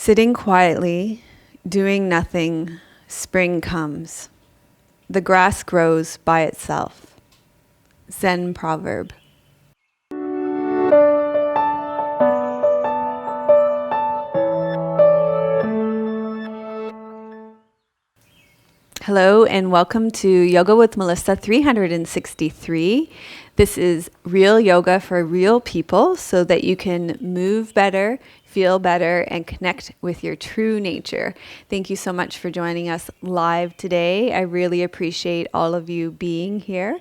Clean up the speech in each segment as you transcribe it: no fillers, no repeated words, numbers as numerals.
Sitting quietly, doing nothing, spring comes. The grass grows by itself. Zen proverb. Hello and welcome to Yoga with Melissa 363. This is real yoga for real people so that you can move better, feel better, and connect with your true nature. Thank you so much for joining us live today. I really appreciate all of you being here.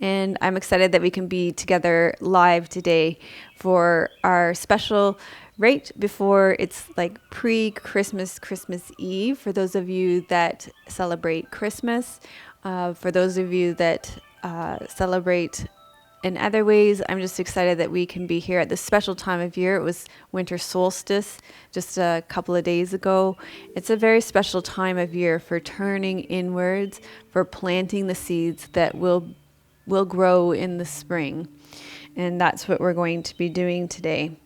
And I'm excited that we can be together live today for our special right before it's like pre-Christmas, Christmas Eve, for those of you that celebrate Christmas. For those of you that celebrate in other ways, I'm just excited that we can be here at this special time of year. It was winter solstice just a couple of days ago. It's a very special time of year for turning inwards, for planting the seeds that will grow in the spring. And that's what we're going to be doing today.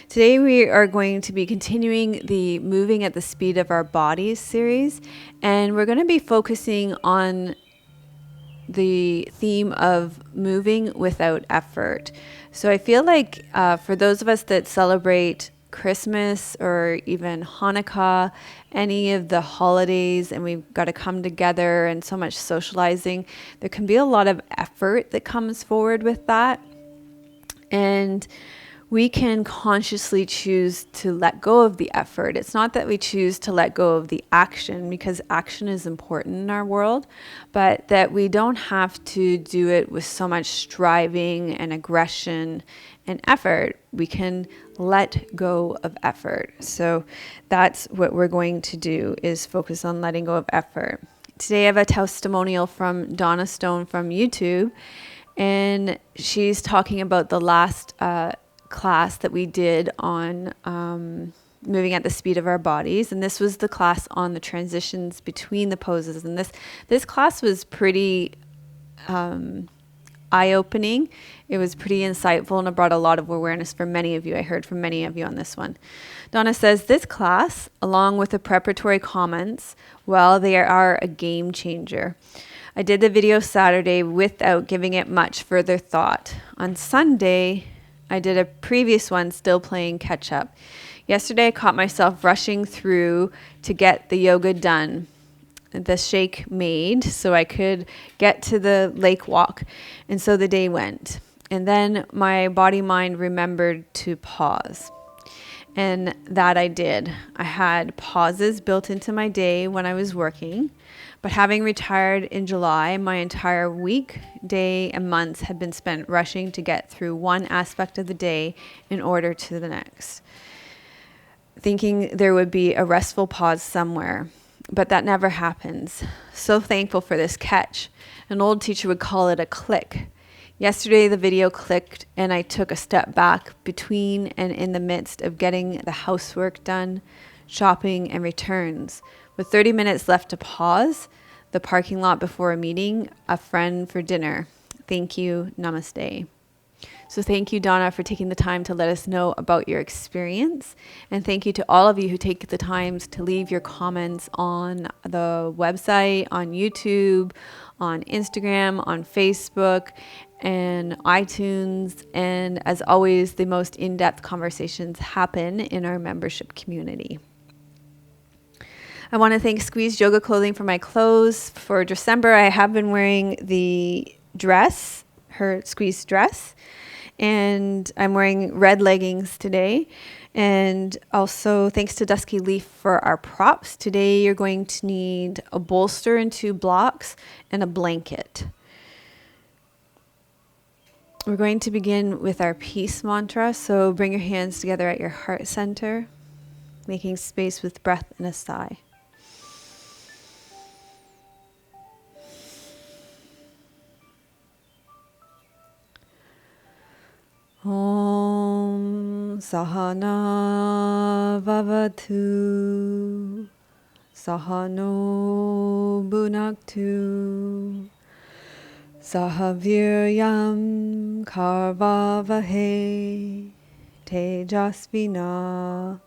Today we are going to be continuing the Moving at the Speed of Our Bodies series. And we're going to be focusing on the theme of moving without effort. So I feel like for those of us that celebrate Christmas or even Hanukkah, any of the holidays, and we've got to come together and so much socializing, there can be a lot of effort that comes forward with that. And we can consciously choose to let go of the effort. It's not that we choose to let go of the action, because action is important in our world, but that we don't have to do it with so much striving and aggression and effort. We can let go of effort. So that's what we're going to do, is focus on letting go of effort. Today I have a testimonial from Donna Stone from YouTube, and she's talking about the last class that we did on moving at the speed of our bodies. And this was the class on the transitions between the poses. And this class was pretty eye-opening. It was pretty insightful, and it brought a lot of awareness for many of you. I heard from many of you on this one. Donna says, this class, along with the preparatory comments, well, they are a game changer. I did the video Saturday without giving it much further thought. On Sunday, I did a previous one still playing catch up. Yesterday, I caught myself rushing through to get the yoga done, the shake made, so I could get to the lake walk. And so the day went. And then my body-mind remembered to pause. And that I did. I had pauses built into my day when I was working. But having retired in July, my entire week, day, and months had been spent rushing to get through one aspect of the day in order to the next, thinking there would be a restful pause somewhere. But that never happens. So thankful for this catch. An old teacher would call it a click. Yesterday, the video clicked, and I took a step back between and in the midst of getting the housework done, shopping, and returns. With 30 minutes left to pause, the parking lot before a meeting, a friend for dinner. Thank you. Namaste. So thank you, Donna, for taking the time to let us know about your experience. And thank you to all of you who take the time to leave your comments on the website, on YouTube, on Instagram, on Facebook, and iTunes. And as always, the most in-depth conversations happen in our membership community. I want to thank Squeezed Yoga Clothing for my clothes. For December, I have been wearing the dress, her squeezed dress, and I'm wearing red leggings today. And also thanks to Dusky Leaf for our props. Today you're going to need a bolster in 2 blocks and a blanket. We're going to begin with our peace mantra. So bring your hands together at your heart center, making space with breath and a sigh. Om Sahana Vavatu Sahano Bhunaktu Sahaviryam Karvavahe Tejasvina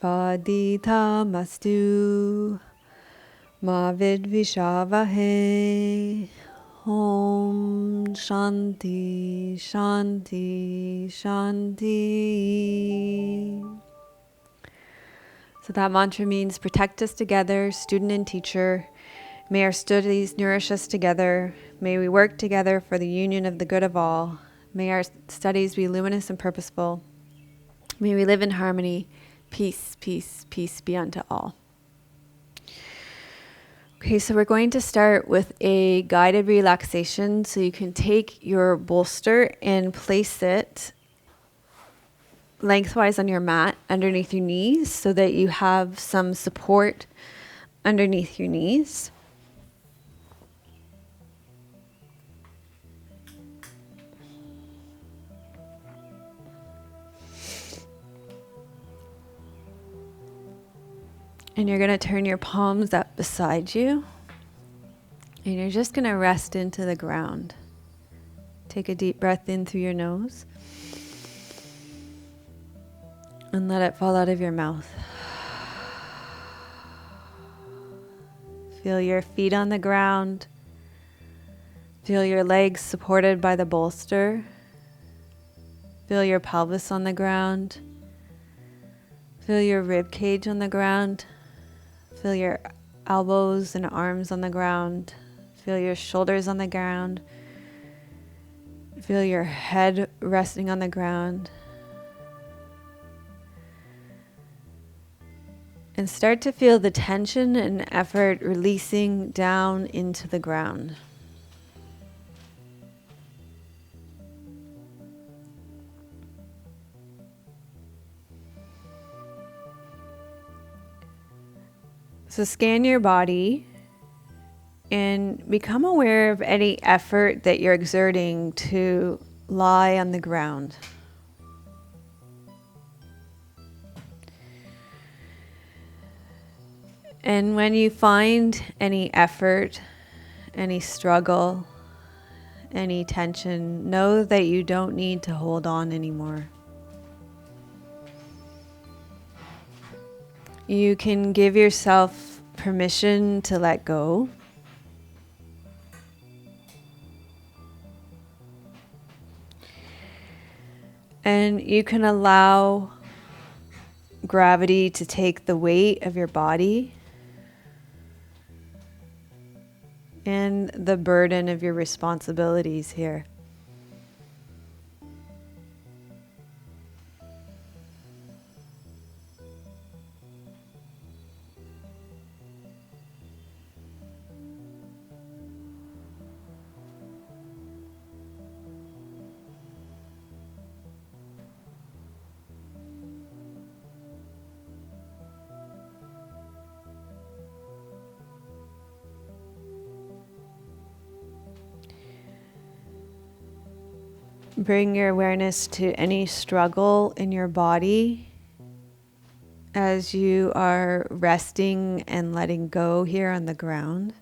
Paditamastu ma vidvishavahe. Om Shanti Shanti Shanti. So that mantra means protect us together, student and teacher. May our studies nourish us together. May we work together for the union of the good of all. May our studies be luminous and purposeful. May we live in harmony. Peace, peace, peace be unto all. Okay, so we're going to start with a guided relaxation. So you can take your bolster and place it lengthwise on your mat underneath your knees so that you have some support underneath your knees. And you're going to turn your palms up beside you. And you're just going to rest into the ground. Take a deep breath in through your nose. And let it fall out of your mouth. Feel your feet on the ground. Feel your legs supported by the bolster. Feel your pelvis on the ground. Feel your rib cage on the ground. Feel your elbows and arms on the ground. Feel your shoulders on the ground. Feel your head resting on the ground. And start to feel the tension and effort releasing down into the ground. So scan your body and become aware of any effort that you're exerting to lie on the ground. And when you find any effort, any struggle, any tension, know that you don't need to hold on anymore. You can give yourself permission to let go. And you can allow gravity to take the weight of your body and the burden of your responsibilities here. Bring your awareness to any struggle in your body as you are resting and letting go here on the ground.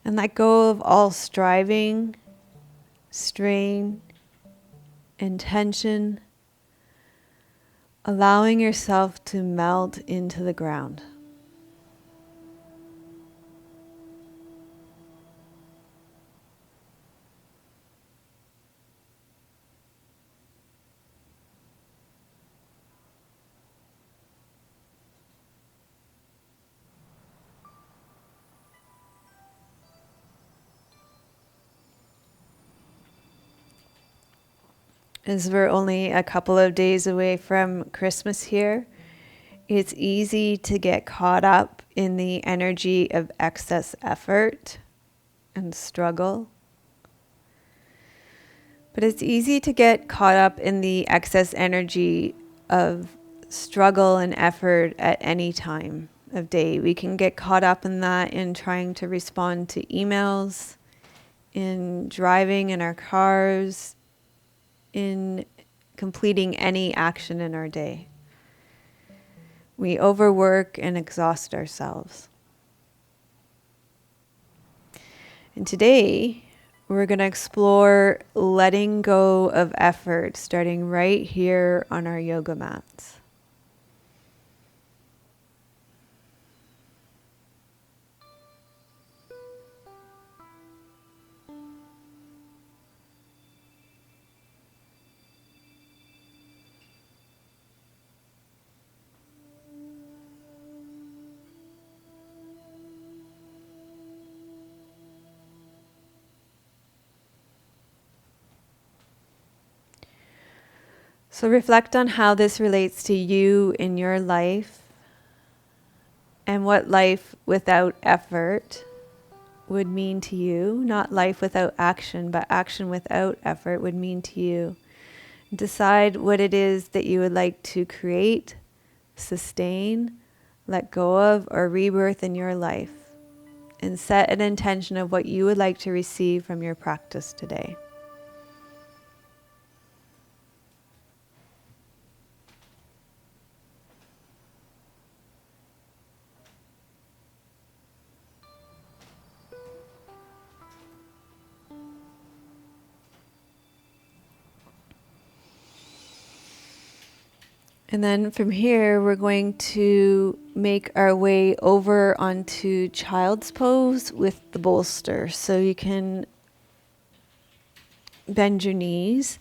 And let go of all striving, strain, and tension, allowing yourself to melt into the ground. As we're only a couple of days away from Christmas here, it's easy to get caught up in the energy of excess effort and struggle. But it's easy to get caught up in the excess energy of struggle and effort at any time of day. We can get caught up in that in trying to respond to emails, in driving in our cars, in completing any action in our day. We overwork and exhaust ourselves. And today, we're going to explore letting go of effort, starting right here on our yoga mats. So reflect on how this relates to you in your life and what life without effort would mean to you. Not life without action, but action without effort would mean to you. Decide what it is that you would like to create, sustain, let go of, or rebirth in your life. And set an intention of what you would like to receive from your practice today. And then from here, we're going to make our way over onto child's pose with the bolster. So you can bend your knees,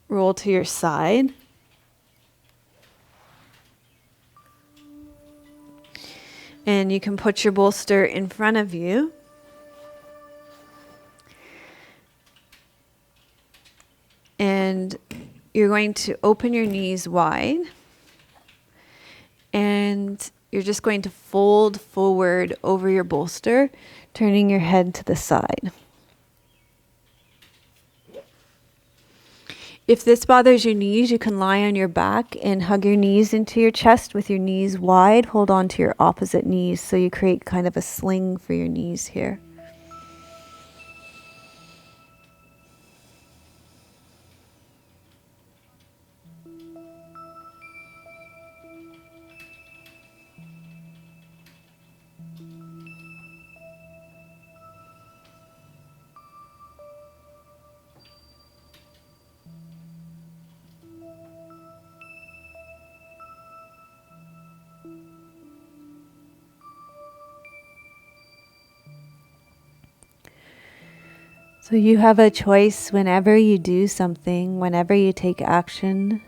roll to your side. And you can put your bolster in front of you. And you're going to open your knees wide. And you're just going to fold forward over your bolster, turning your head to the side. If this bothers your knees, you can lie on your back and hug your knees into your chest with your knees wide. Hold on to your opposite knees so you create kind of a sling for your knees here. So you have a choice whenever you do something, whenever you take action,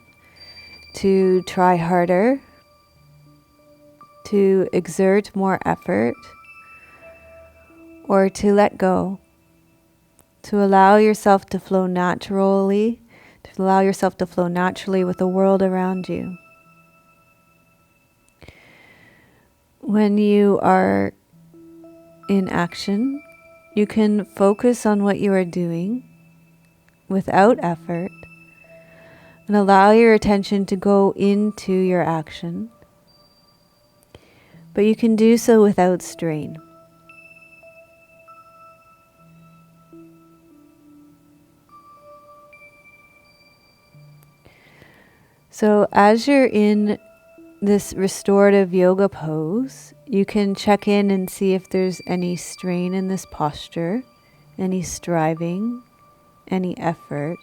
to try harder, to exert more effort, or to let go, to allow yourself to flow naturally, with the world around you. When you are in action, you can focus on what you are doing without effort and allow your attention to go into your action. But you can do so without strain. So as you're in this restorative yoga pose, you can check in and see if there's any strain in this posture, any striving, any effort,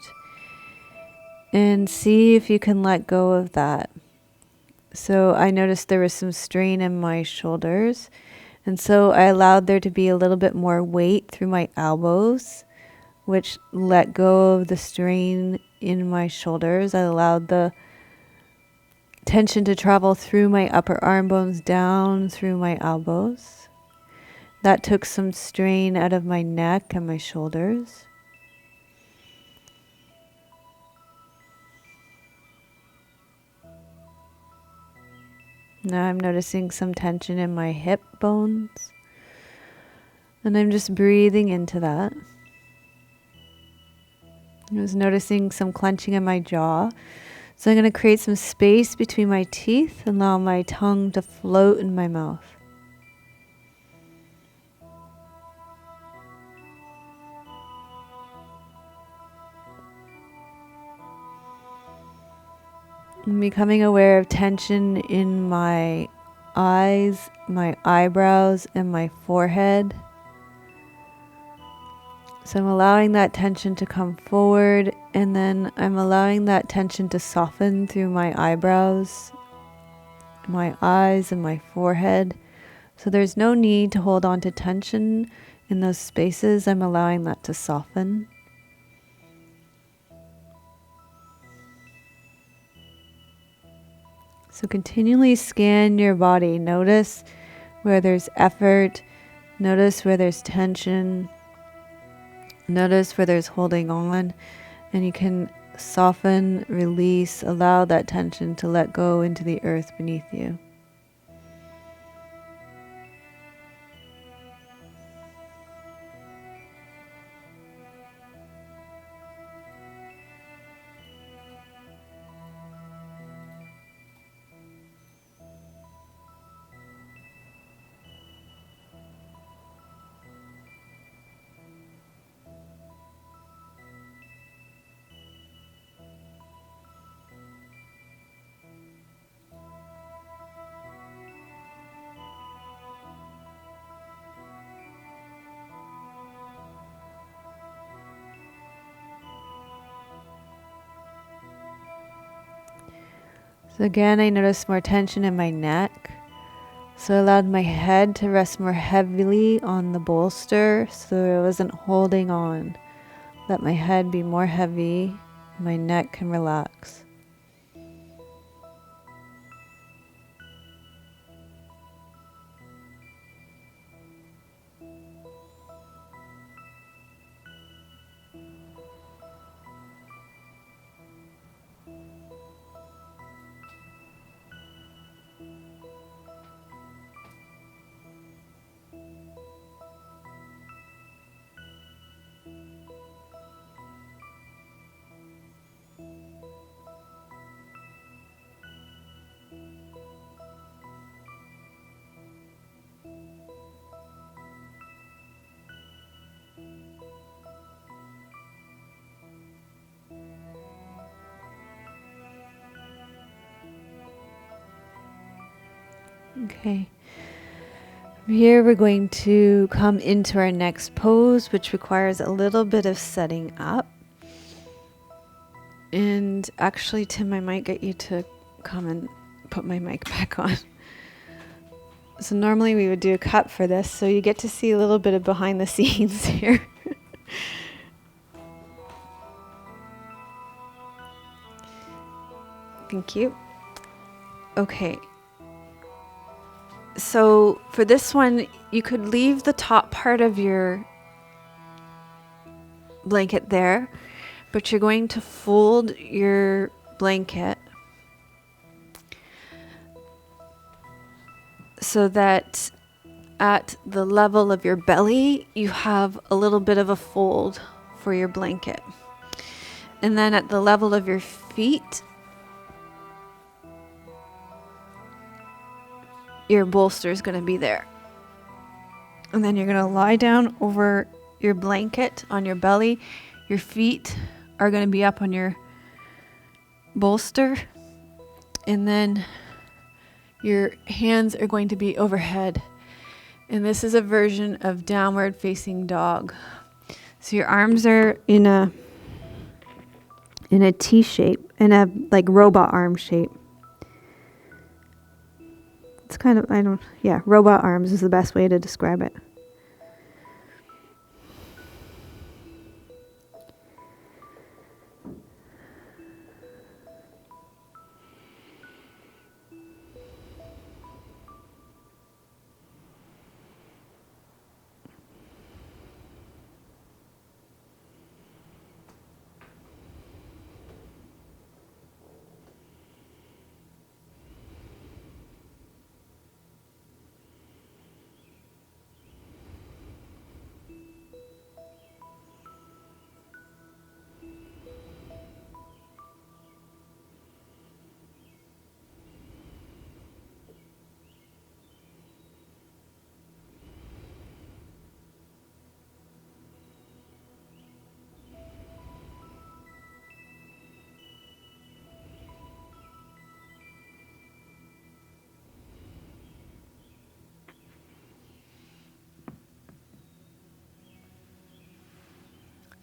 and see if you can let go of that. So I noticed there was some strain in my shoulders, and so I allowed there to be a little bit more weight through my elbows, which let go of the strain in my shoulders. I allowed the tension to travel through my upper arm bones down through my elbows. That took some strain out of my neck and my shoulders. Now I'm noticing some tension in my hip bones. And I'm just breathing into that. I was noticing some clenching in my jaw. So I'm going to create some space between my teeth and allow my tongue to float in my mouth. I'm becoming aware of tension in my eyes, my eyebrows, and my forehead. So I'm allowing that tension to come forward, and then I'm allowing that tension to soften through my eyebrows, my eyes, and my forehead. So there's no need to hold on to tension in those spaces. I'm allowing that to soften. So continually scan your body. Notice where there's effort. Notice where there's tension. Notice where there's holding on. And you can soften, release, allow that tension to let go into the earth beneath you. So again, I noticed more tension in my neck. So I allowed my head to rest more heavily on the bolster so I wasn't holding on. Let my head be more heavy. My neck can relax. Okay. Here we're going to come into our next pose, which requires a little bit of setting up. And actually, Tim, I might get you to come and put my mic back on. So normally we would do a cut for this, so you get to see a little bit of behind the scenes here. Thank you. Okay. So for this one, you could leave the top part of your blanket there, but you're going to fold your blanket so that at the level of your belly, you have a little bit of a fold for your blanket. And then at the level of your feet, your bolster is going to be there. And then you're going to lie down over your blanket on your belly. Your feet are going to be up on your bolster. And then your hands are going to be overhead. And this is a version of downward facing dog. So your arms are in a T shape, in a like robot arm shape. It's kind of, robot arms is the best way to describe it.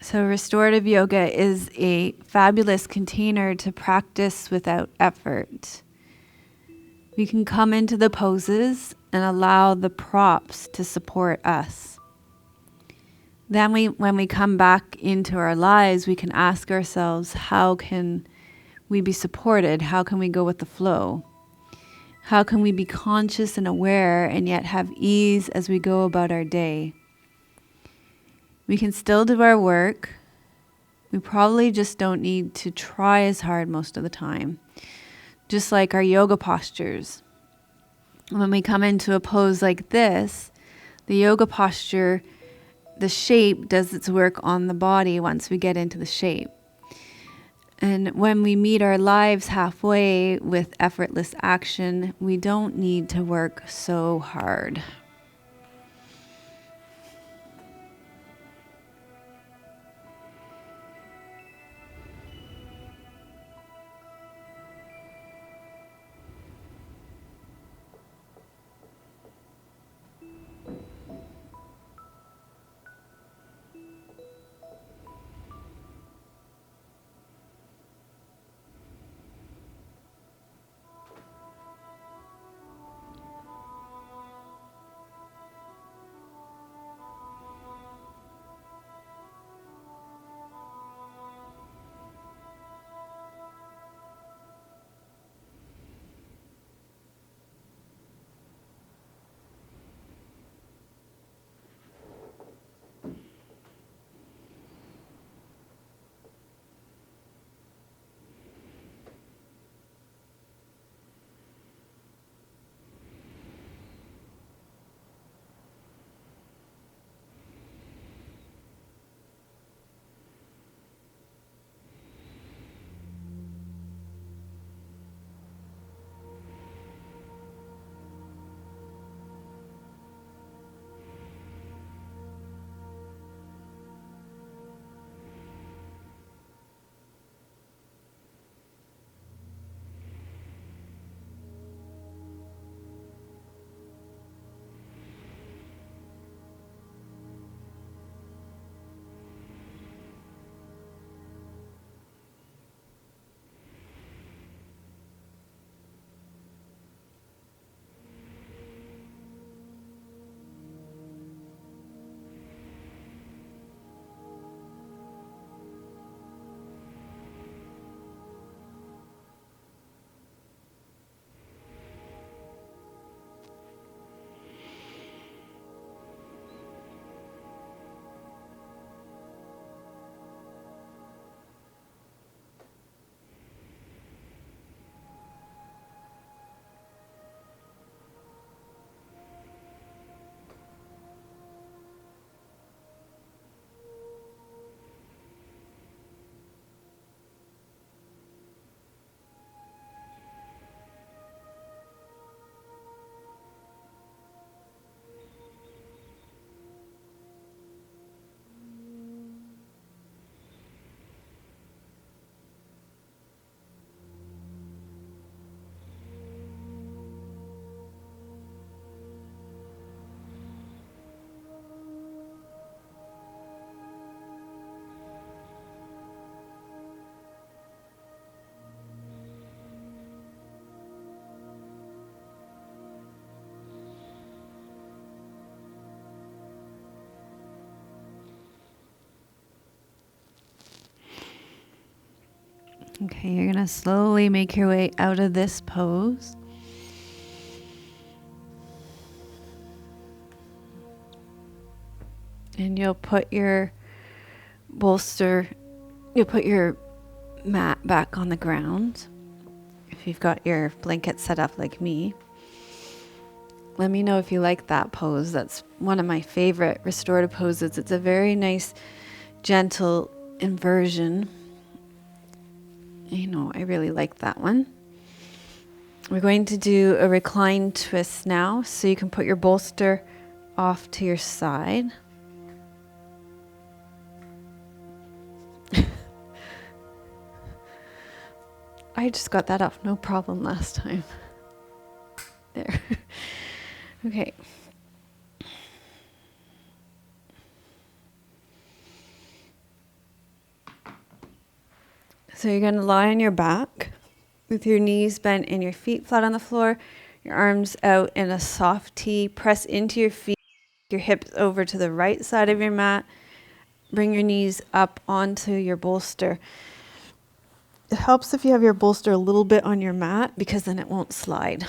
So restorative yoga is a fabulous container to practice without effort. We can come into the poses and allow the props to support us. Then when we come back into our lives, we can ask ourselves, how can we be supported? How can we go with the flow? How can we be conscious and aware and yet have ease as we go about our day? We can still do our work. We probably just don't need to try as hard most of the time. Just like our yoga postures. When we come into a pose like this, the yoga posture, the shape does its work on the body once we get into the shape. And when we meet our lives halfway with effortless action, we don't need to work so hard. Okay, you're going to slowly make your way out of this pose. And you'll put your bolster, you'll put your mat back on the ground. If you've got your blanket set up like me. Let me know if you like that pose. That's one of my favorite restorative poses. It's a very nice, gentle inversion. I really like that one. We're going to do a reclined twist now. So you can put your bolster off to your side. I just got that off, no problem last time. There. Okay. So you're going to lie on your back with your knees bent and your feet flat on the floor, your arms out in a soft T. Press into your feet, your hips over to the right side of your mat. Bring your knees up onto your bolster. It helps if you have your bolster a little bit on your mat because then it won't slide.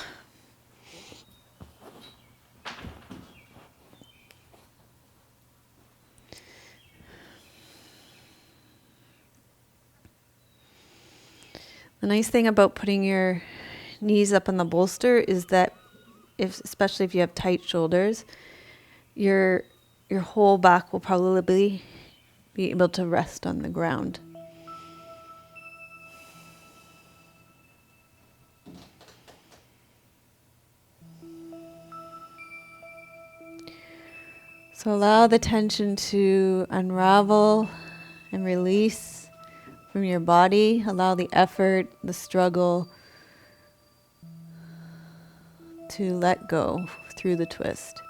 The nice thing about putting your knees up on the bolster is that especially if you have tight shoulders, your whole back will probably be able to rest on the ground. So allow the tension to unravel and release from your body. Allow the effort, the struggle to let go through the twist.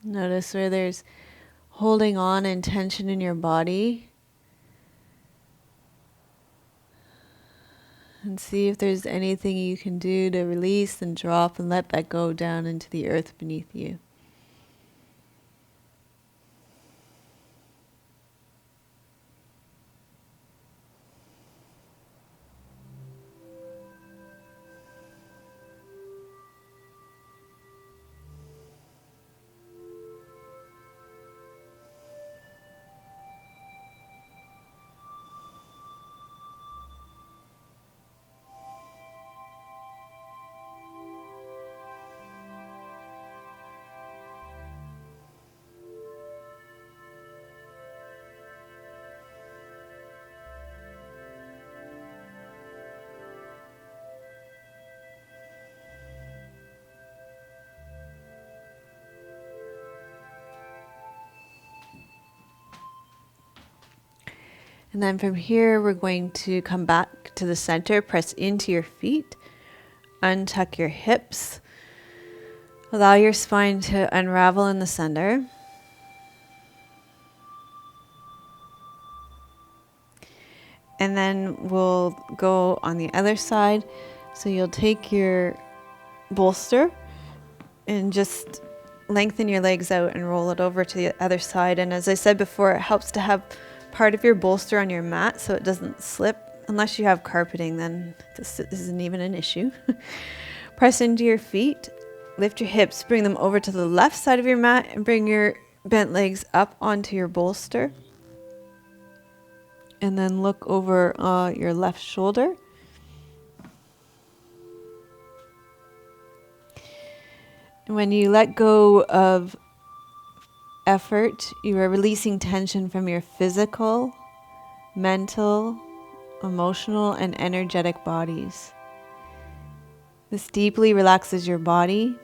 Notice where there's holding on and tension in your body. And see if there's anything you can do to release and drop and let that go down into the earth beneath you. And then from here, we're going to come back to the center, press into your feet, untuck your hips, allow your spine to unravel in the center. And then we'll go on the other side. So you'll take your bolster and just lengthen your legs out and roll it over to the other side. And as I said before, it helps to have part of your bolster on your mat so it doesn't slip. Unless you have carpeting, then this isn't even an issue. Press into your feet, lift your hips, bring them over to the left side of your mat and bring your bent legs up onto your bolster. And then look over your left shoulder. And when you let go of effort, you are releasing tension from your physical, mental, emotional, and energetic bodies. This deeply relaxes your body,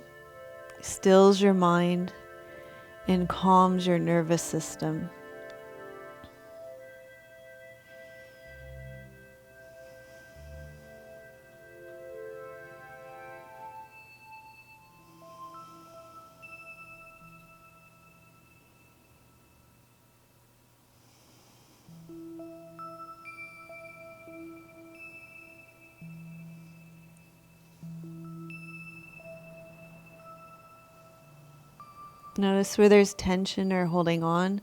stills your mind, and calms your nervous system. Notice where there's tension or holding on,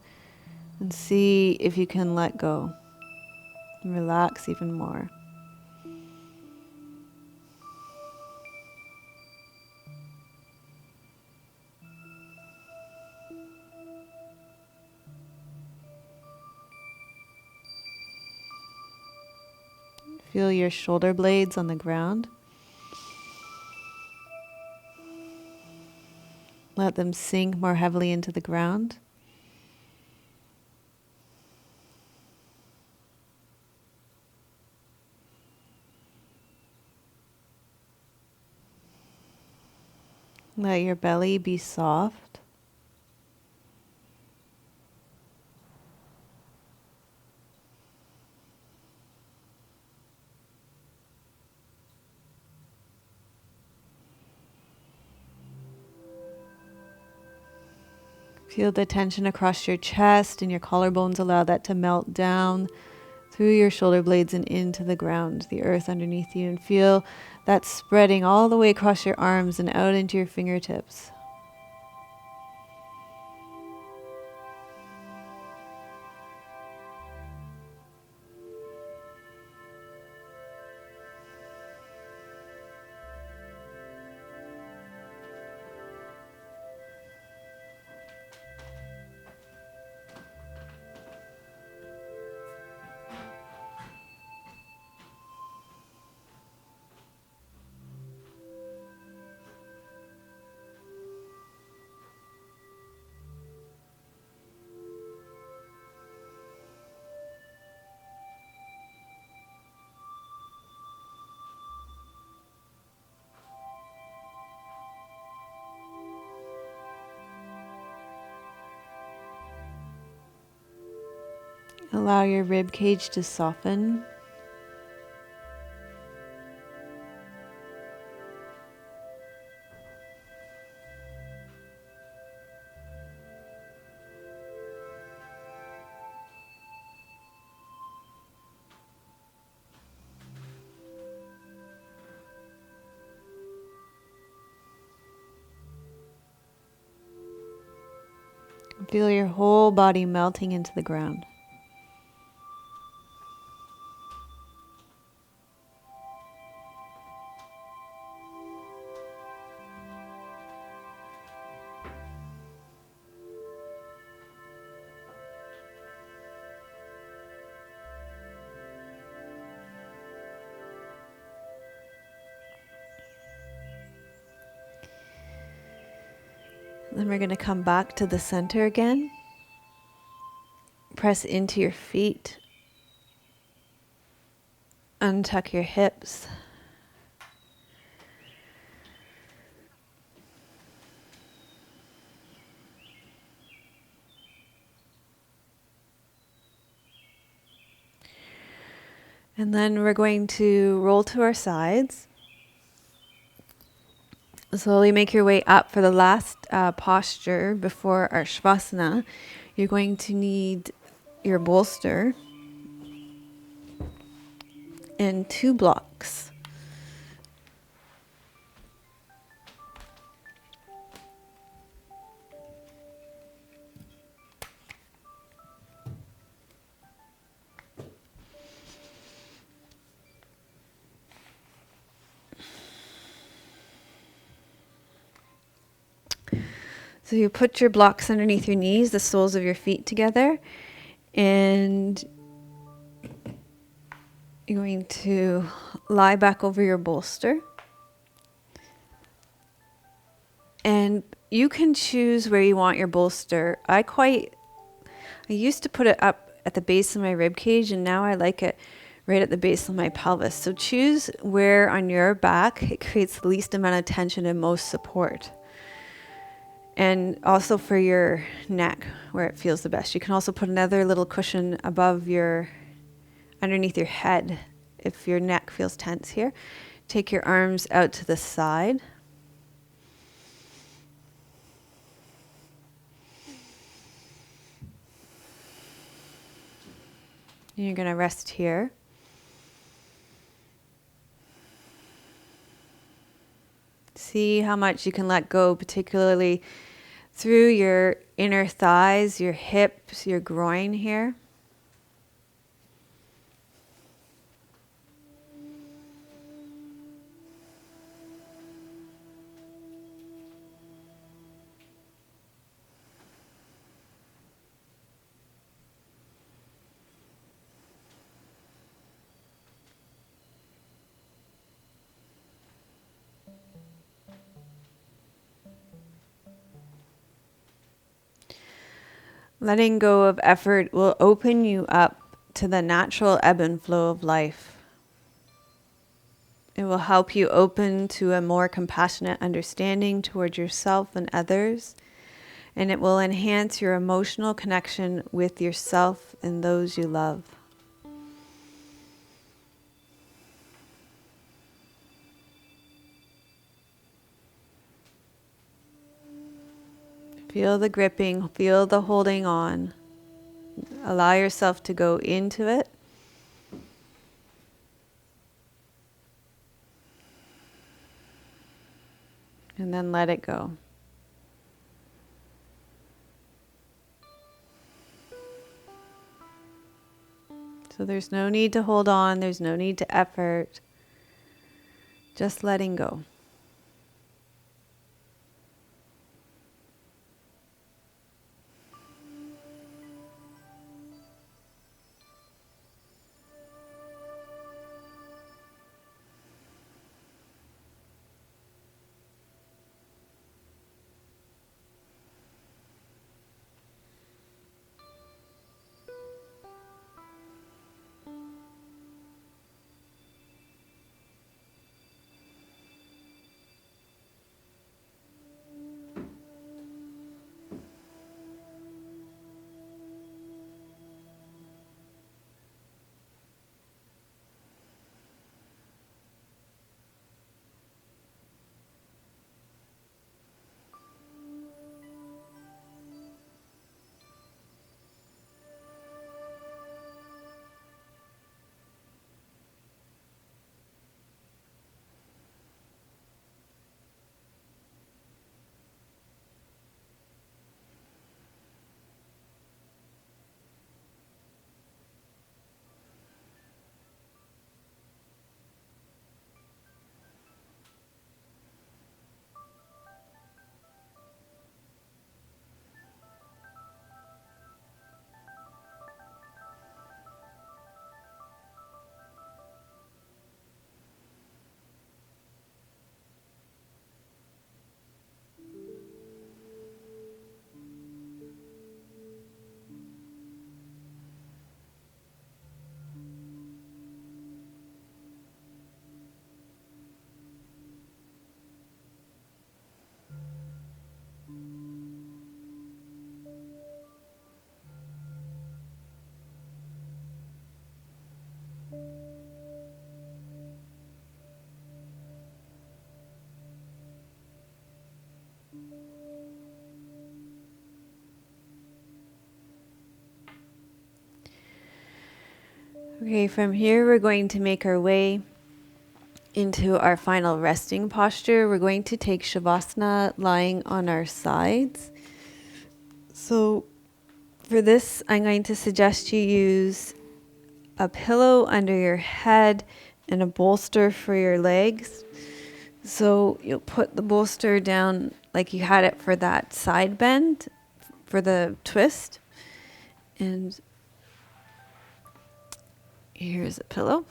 and see if you can let go and relax even more. Feel your shoulder blades on the ground. Let them sink more heavily into the ground. Let your belly be soft. Feel the tension across your chest and your collarbones. Allow that to melt down through your shoulder blades and into the ground, the earth underneath you. And feel that spreading all the way across your arms and out into your fingertips. Allow your rib cage to soften. Feel your whole body melting into the ground. Then we're going to come back to the center again. Press into your feet. Untuck your hips. And then we're going to roll to our sides. Slowly make your way up for the last posture before our Savasana. You're going to need your bolster and 2 blocks. So you put your blocks underneath your knees, the soles of your feet together, and you're going to lie back over your bolster. And you can choose where you want your bolster. I used to put it up at the base of my rib cage, and now I like it right at the base of my pelvis. So choose where on your back it creates the least amount of tension and most support. And also for your neck, where it feels the best. You can also put another little cushion underneath your head, if your neck feels tense here. Take your arms out to the side. And you're going to rest here. See how much you can let go, particularly through your inner thighs, your hips, your groin here. Letting go of effort will open you up to the natural ebb and flow of life. It will help you open to a more compassionate understanding toward yourself and others, and it will enhance your emotional connection with yourself and those you love. Feel the gripping, feel the holding on. Allow yourself to go into it. And then let it go. So there's no need to hold on, there's no need to effort. Just letting go. Okay, from here we're going to make our way into our final resting posture. We're going to take Savasana lying on our sides. So for this, I'm going to suggest you use a pillow under your head and a bolster for your legs. So you'll put the bolster down like you had it for that side bend, for the twist. And here's a pillow.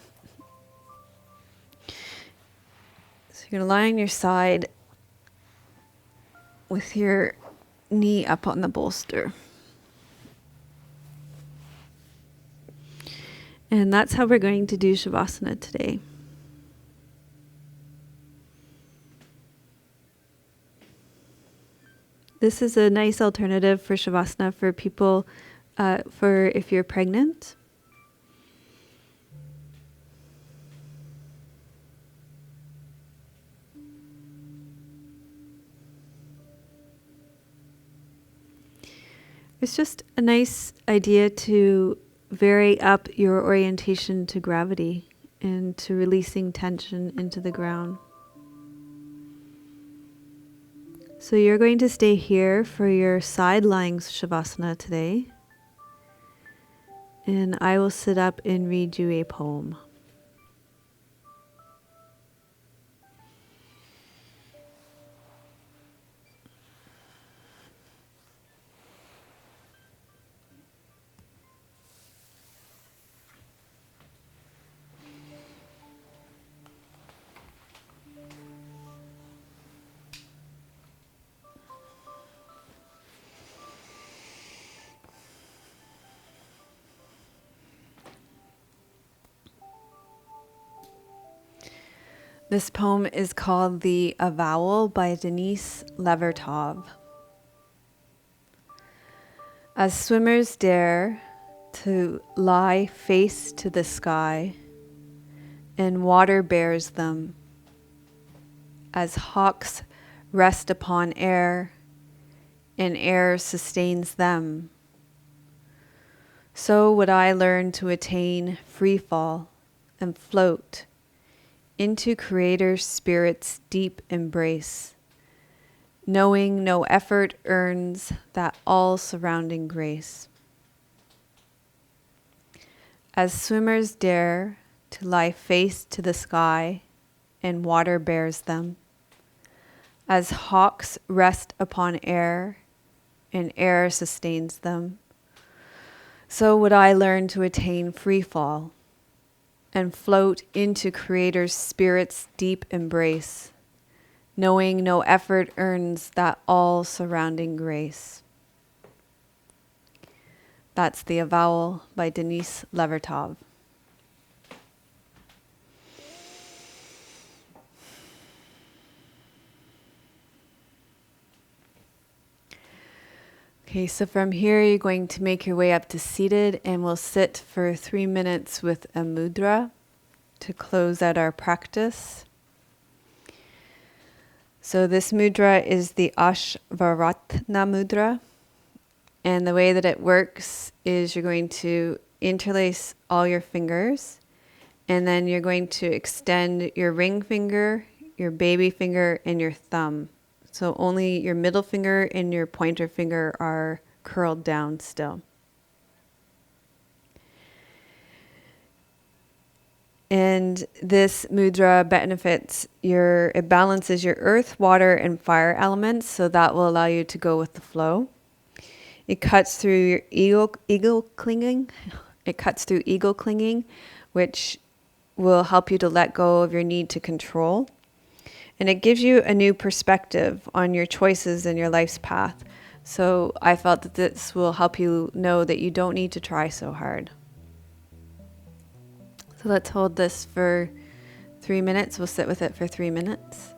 So you're going to lie on your side with your knee up on the bolster. And that's how we're going to do Savasana today. This is a nice alternative for Savasana for people, for if you're pregnant. It's just a nice idea to vary up your orientation to gravity and to releasing tension into the ground. So you're going to stay here for your side lying Shavasana today. And I will sit up and read you a poem. This poem is called The Avowal by Denise Levertov. As swimmers dare to lie face to the sky, and water bears them, as hawks rest upon air, and air sustains them, so would I learn to attain free fall and float into Creator Spirit's deep embrace, knowing no effort earns that all-surrounding grace. As swimmers dare to lie face to the sky, and water bears them, as hawks rest upon air, and air sustains them, so would I learn to attain free fall and float into Creator's Spirit's deep embrace, knowing no effort earns that all-surrounding grace. That's The Avowal by Denise Levertov. Okay, so from here you're going to make your way up to seated, and we'll sit for 3 minutes with a mudra to close out our practice. So this mudra is the Ashvaratna mudra, and the way that it works is you're going to interlace all your fingers, and then you're going to extend your ring finger, your baby finger, and your thumb. So only your middle finger and your pointer finger are curled down still. And this mudra it balances your earth, water, and fire elements, so that will allow you to go with the flow. It cuts through your ego clinging. It cuts through ego clinging, which will help you to let go of your need to control. And it gives you a new perspective on your choices and your life's path. So I felt that this will help you know that you don't need to try so hard. So let's hold this for 3 minutes. We'll sit with it for 3 minutes.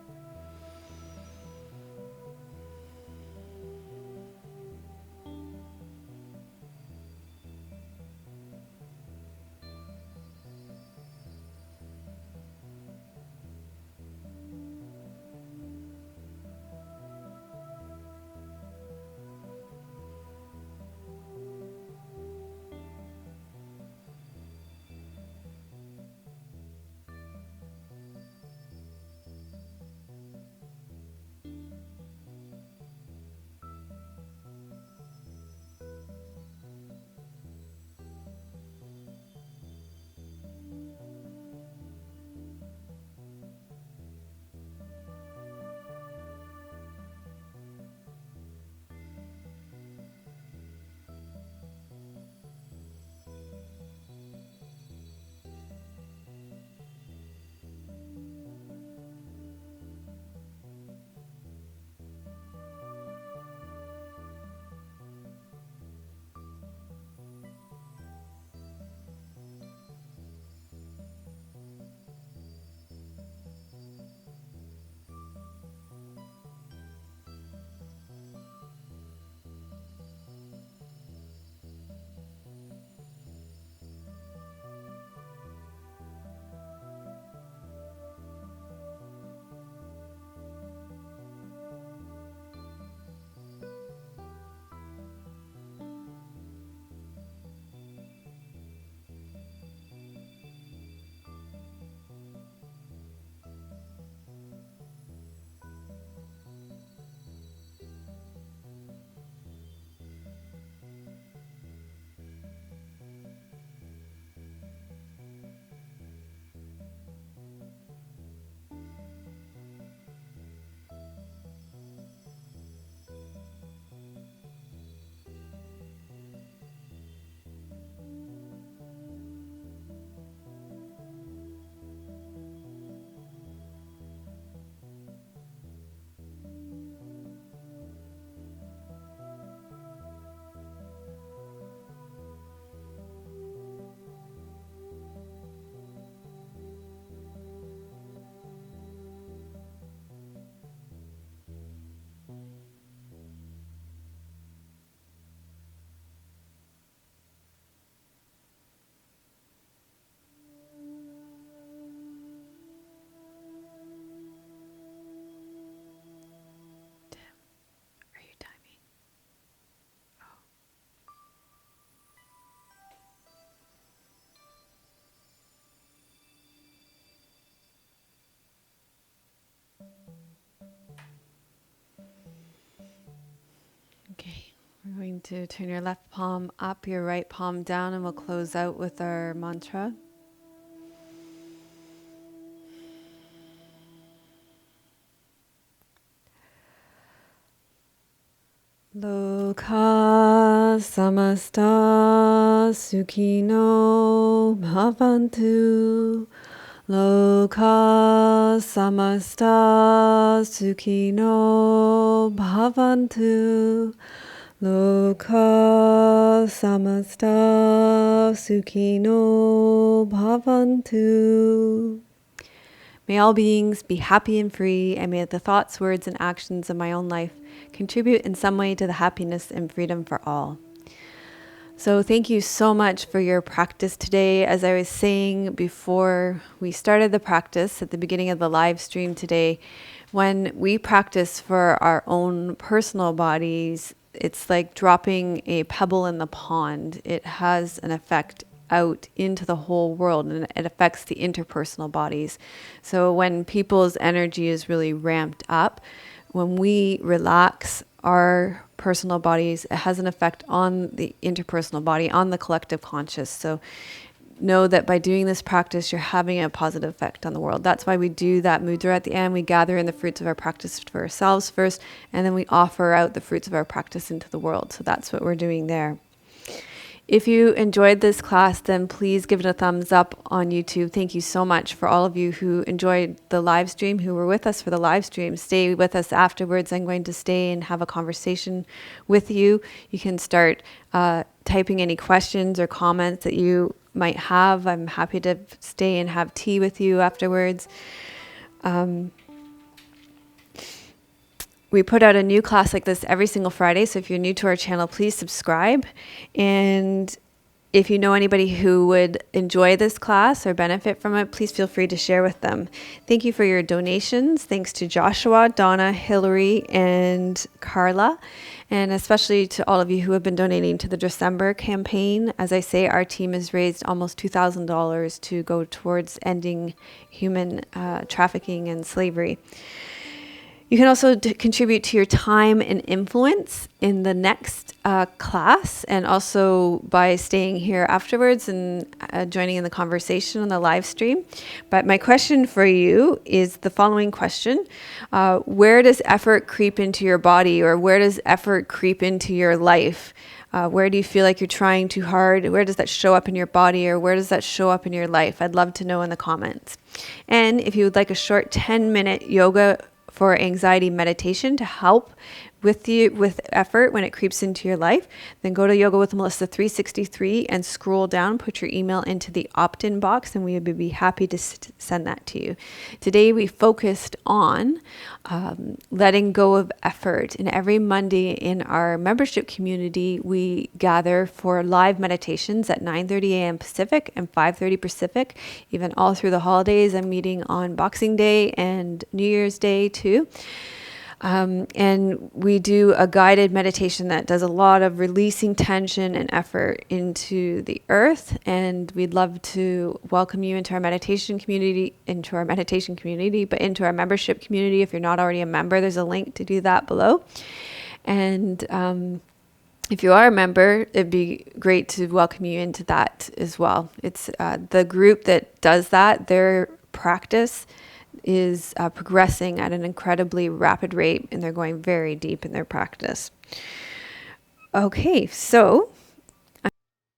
Going to turn your left palm up, your right palm down, and we'll close out with our mantra. Loka samasta sukhino bhavantu. Loka samasta sukhino bhavantu. Loka samasta sukhino bhavantu. May all beings be happy and free, and may the thoughts, words, and actions of my own life contribute in some way to the happiness and freedom for all. So thank you so much for your practice today. As I was saying before we started the practice at the beginning of the live stream today, when we practice for our own personal bodies, it's like dropping a pebble in the pond. It has an effect out into the whole world, and it affects the interpersonal bodies. So when people's energy is really ramped up, when we relax our personal bodies, it has an effect on the interpersonal body, on the collective conscious. So know that by doing this practice, you're having a positive effect on the world. That's why we do that mudra at the end. We gather in the fruits of our practice for ourselves first, and then we offer out the fruits of our practice into the world. So that's what we're doing there. If you enjoyed this class, then please give it a thumbs up on YouTube. Thank you so much for all of you who enjoyed the live stream, who were with us for the live stream. Stay with us afterwards. I'm going to stay and have a conversation with you. You can start typing any questions or comments that you might have. I'm happy to stay and have tea with you afterwards. We put out a new class like this every single Friday. So if you're new to our channel, please subscribe. And if you know anybody who would enjoy this class or benefit from it, please feel free to share with them. Thank you for your donations. Thanks to Joshua, Donna, Hillary, and Carla. And especially to all of you who have been donating to the December campaign. As I say, our team has raised almost $2,000 to go towards ending human trafficking and slavery. You can also contribute to your time and influence in the next class, and also by staying here afterwards and joining in the conversation on the live stream. But my question for you is the following question. Where does effort creep into your body, or where does effort creep into your life? Where do you feel like you're trying too hard? Where does that show up in your body, or where does that show up in your life? I'd love to know in the comments. And if you would like a short 10-minute yoga for anxiety meditation to help with effort when it creeps into your life, then go to Yoga with Melissa 363 and scroll down, put your email into the opt-in box, and we would be happy to send that to you. Today we focused on letting go of effort, and every Monday in our membership community we gather for live meditations at 9:30 a.m. Pacific and 5:30 Pacific. Even all through the holidays, I'm meeting on Boxing Day and New Year's Day too. And we do a guided meditation that does a lot of releasing tension and effort into the earth. And we'd love to welcome you into our meditation community, but into our membership community. If you're not already a member, there's a link to do that below. And if you are a member, it'd be great to welcome you into that as well. It's the group that does that, their practice is progressing at an incredibly rapid rate, and they're going very deep in their practice. Okay, so I'm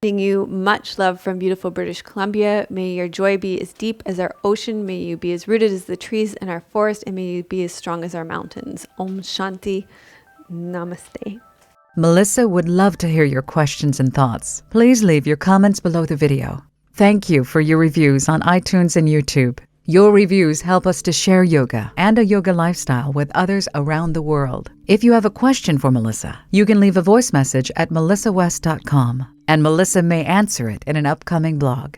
sending you much love from beautiful British Columbia. May your joy be as deep as our ocean. May you be as rooted as the trees in our forest, and may you be as strong as our mountains. Om Shanti. Namaste. Melissa would love to hear your questions and thoughts. Please leave your comments below the video. Thank you for your reviews on iTunes and YouTube. Your reviews help us to share yoga and a yoga lifestyle with others around the world. If you have a question for Melissa, you can leave a voice message at melissawest.com, and Melissa may answer it in an upcoming blog.